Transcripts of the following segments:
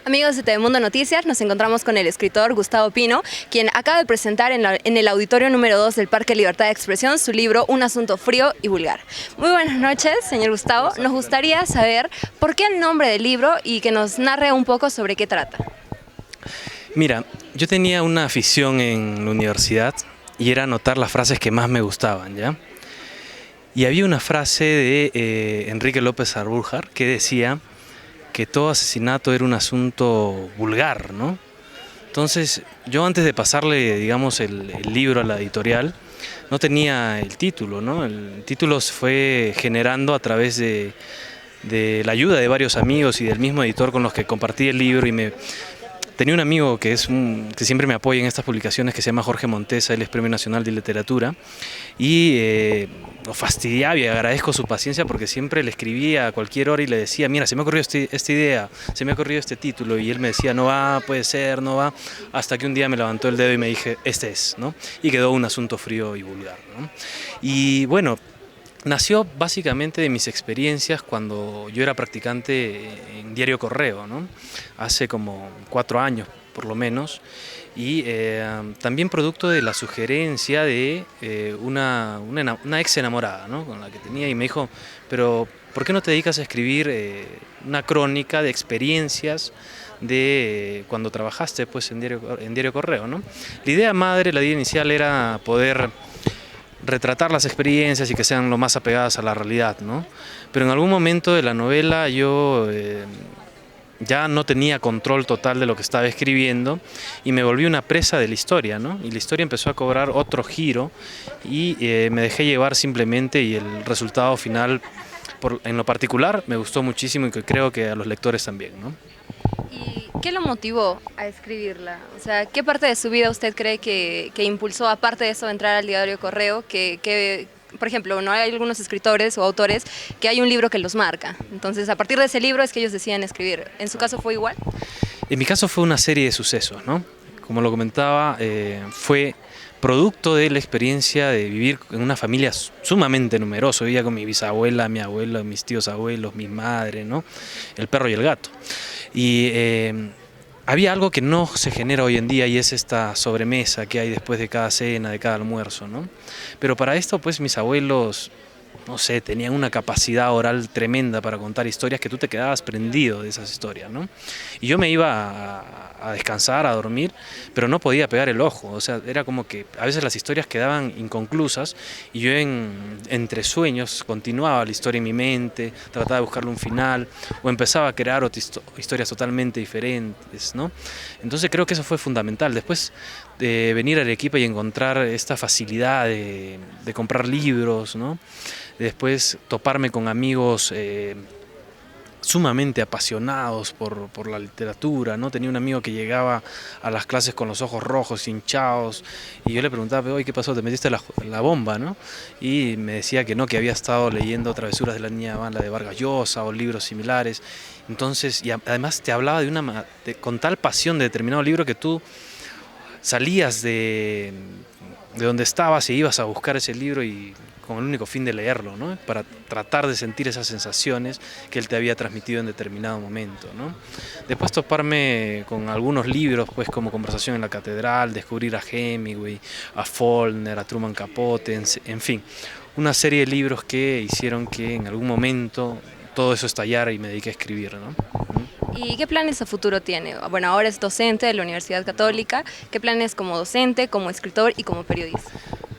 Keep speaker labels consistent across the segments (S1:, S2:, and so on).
S1: Amigos de Telemundo Noticias, nos encontramos con el escritor Gustavo Pino, quien acaba de presentar en el auditorio número 2 del Parque Libertad de Expresión su libro Un asunto frío y vulgar. Muy buenas noches, señor Gustavo. Nos gustaría saber por qué el nombre del libro y que nos narre un poco sobre qué trata.
S2: Mira, yo tenía una afición en la universidad y era anotar las frases que más me gustaban, ¿ya? Y había una frase de Enrique López Arbújar que decía que todo asesinato era un asunto vulgar, ¿no? Entonces, yo antes de pasarle, digamos, el libro a la editorial, no tenía el título, ¿no? El título se fue generando a través de la ayuda de varios amigos y del mismo editor con los que compartí el libro y tenía un amigo que siempre me apoya en estas publicaciones, que se llama Jorge Montesa. Él es Premio Nacional de Literatura, y lo fastidiaba y agradezco su paciencia porque siempre le escribía a cualquier hora y le decía, mira, se me ha ocurrido esta idea, se me ha ocurrido este título, y él me decía, no va, puede ser, no va, hasta que un día me levantó el dedo y me dije, este es, ¿no? Y quedó Un asunto frío y vulgar, ¿no? Y bueno, nació básicamente de mis experiencias cuando yo era practicante en Diario Correo, ¿no? Hace como 4 años por lo menos, y también producto de la sugerencia de una ex enamorada, ¿no? Con la que tenía, y me dijo, pero ¿por qué no te dedicas a escribir una crónica de experiencias de cuando trabajaste pues, en Diario Correo, ¿no? La idea madre, la idea inicial era poder retratar las experiencias y que sean lo más apegadas a la realidad, ¿no? Pero en algún momento de la novela yo ya no tenía control total de lo que estaba escribiendo y me volví una presa de la historia, ¿no? Y la historia empezó a cobrar otro giro y me dejé llevar simplemente, y el resultado final, en lo particular, me gustó muchísimo y que creo que a los lectores también, ¿no?
S1: ¿Y qué lo motivó a escribirla? O sea, ¿qué parte de su vida usted cree que impulsó, aparte de eso, entrar al Diario Correo? Por ejemplo, no hay algunos escritores o autores que hay un libro que los marca. Entonces, a partir de ese libro es que ellos deciden escribir. ¿En su caso fue igual?
S2: En mi caso fue una serie de sucesos, ¿no? Como lo comentaba, fue producto de la experiencia de vivir en una familia sumamente numerosa. Vivía con mi bisabuela, mi abuela, mis tíos abuelos, mi madre, ¿no? El perro y el gato. Y había algo que no se genera hoy en día, y es esta sobremesa que hay después de cada cena, de cada almuerzo, ¿no? Pero para esto, pues mis abuelos, no sé, tenían una capacidad oral tremenda para contar historias que tú te quedabas prendido de esas historias, ¿no? Y yo me iba a descansar, a dormir, pero no podía pegar el ojo. O sea, era como que a veces las historias quedaban inconclusas y yo entre sueños continuaba la historia en mi mente, trataba de buscarle un final o empezaba a crear otras historias totalmente diferentes, ¿no? Entonces creo que eso fue fundamental. Después de venir a Arequipa y encontrar esta facilidad de comprar libros, ¿no? Después toparme con amigos sumamente apasionados por la literatura, ¿no? Tenía un amigo que llegaba a las clases con los ojos rojos, hinchados, y yo le preguntaba, oye, ¿qué pasó? ¿Te metiste la bomba, no? Y me decía que no, que había estado leyendo Travesuras de la Niña Mala de Vargas Llosa o libros similares. Entonces, y además te hablaba con tal pasión de determinado libro que tú salías de donde estabas e ibas a buscar ese libro y con el único fin de leerlo, ¿no? Para tratar de sentir esas sensaciones que él te había transmitido en determinado momento, ¿no? Después toparme con algunos libros, pues como Conversación en la Catedral, descubrir a Hemingway, a Faulkner, a Truman Capote, en fin, una serie de libros que hicieron que en algún momento todo eso estallara y me dediqué a escribir, ¿no?
S1: ¿Y qué planes a futuro tiene? Bueno, ahora es docente de la Universidad Católica. ¿Qué planes como docente, como escritor y como periodista?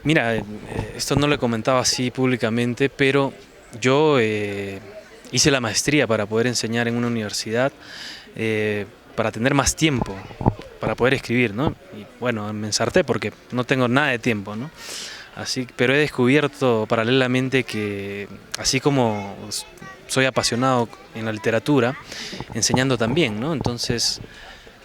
S2: Mira, esto no lo he comentado así públicamente, pero yo hice la maestría para poder enseñar en una universidad, para tener más tiempo, para poder escribir, ¿no? Y bueno, me ensarté porque no tengo nada de tiempo, ¿no? Pero he descubierto paralelamente que, así como soy apasionado en la literatura, enseñando también, ¿no? Entonces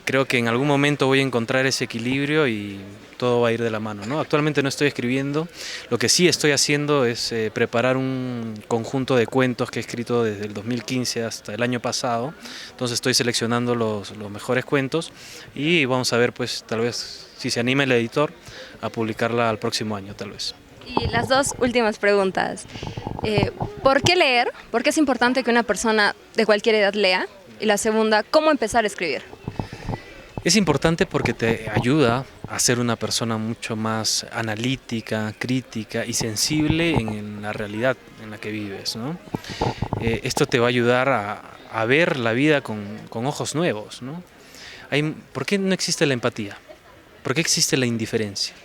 S2: creo que en algún momento voy a encontrar ese equilibrio y todo va a ir de la mano, ¿no? Actualmente no estoy escribiendo, lo que sí estoy haciendo es preparar un conjunto de cuentos que he escrito desde el 2015 hasta el año pasado. Entonces estoy seleccionando los mejores cuentos y vamos a ver, pues tal vez si se anima el editor a publicarla al próximo año, tal vez.
S1: Y las dos últimas preguntas. ¿Por qué leer? ¿Por qué es importante que una persona de cualquier edad lea? Y la segunda, ¿cómo empezar a escribir?
S2: Es importante porque te ayuda a ser una persona mucho más analítica, crítica y sensible en la realidad en la que vives, ¿no? Esto te va a ayudar a ver la vida con ojos nuevos, ¿no? ¿Por qué no existe la empatía? ¿Por qué existe la indiferencia?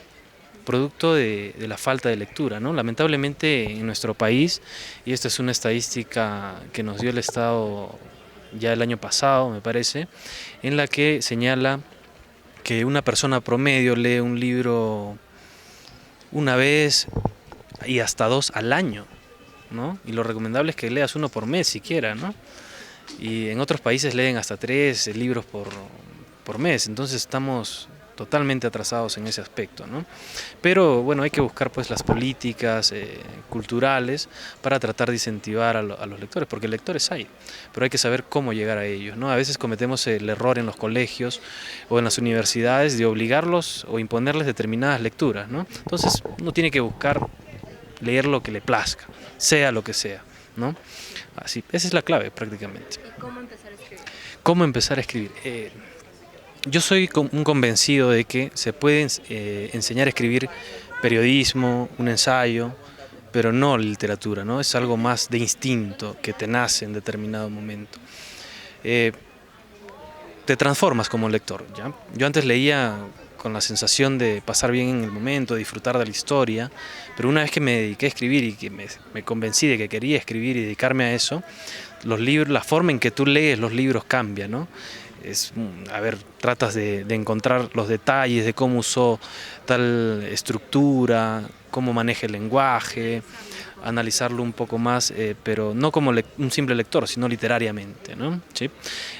S2: Producto de la falta de lectura, ¿no? Lamentablemente en nuestro país, y esta es una estadística que nos dio el Estado ya el año pasado, me parece, en la que señala que una persona promedio lee un libro una vez y hasta dos al año, ¿no? Y lo recomendable es que leas uno por mes siquiera, ¿no? Y en otros países leen hasta 3 libros por mes, entonces estamos totalmente atrasados en ese aspecto, ¿no? Pero bueno, hay que buscar pues las políticas culturales para tratar de incentivar a los lectores, porque lectores hay, pero hay que saber cómo llegar a ellos, ¿no? A veces cometemos el error en los colegios o en las universidades de obligarlos o imponerles determinadas lecturas, ¿no? Entonces uno tiene que buscar leer lo que le plazca, sea lo que sea, ¿no? Así, esa es la clave prácticamente.
S1: ¿Y cómo empezar a escribir?
S2: ¿Cómo empezar a escribir? Yo soy un convencido de que se puede enseñar a escribir periodismo, un ensayo, pero no literatura, ¿no? Es algo más de instinto que te nace en determinado momento. Te transformas como lector, ¿ya? Yo antes leía con la sensación de pasar bien en el momento, de disfrutar de la historia, pero una vez que me dediqué a escribir y que me convencí de que quería escribir y dedicarme a eso, los libros, la forma en que tú lees los libros cambia, ¿no? Tratas de encontrar los detalles de cómo usó tal estructura, cómo maneja el lenguaje, analizarlo un poco más, pero no como un simple lector, sino literariamente, ¿no? ¿Sí?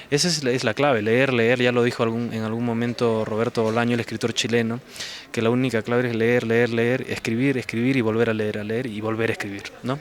S2: Esa es la clave, leer, ya lo dijo en algún momento Roberto Bolaño, el escritor chileno, que la única clave es leer, escribir y volver a leer y volver a escribir, ¿no?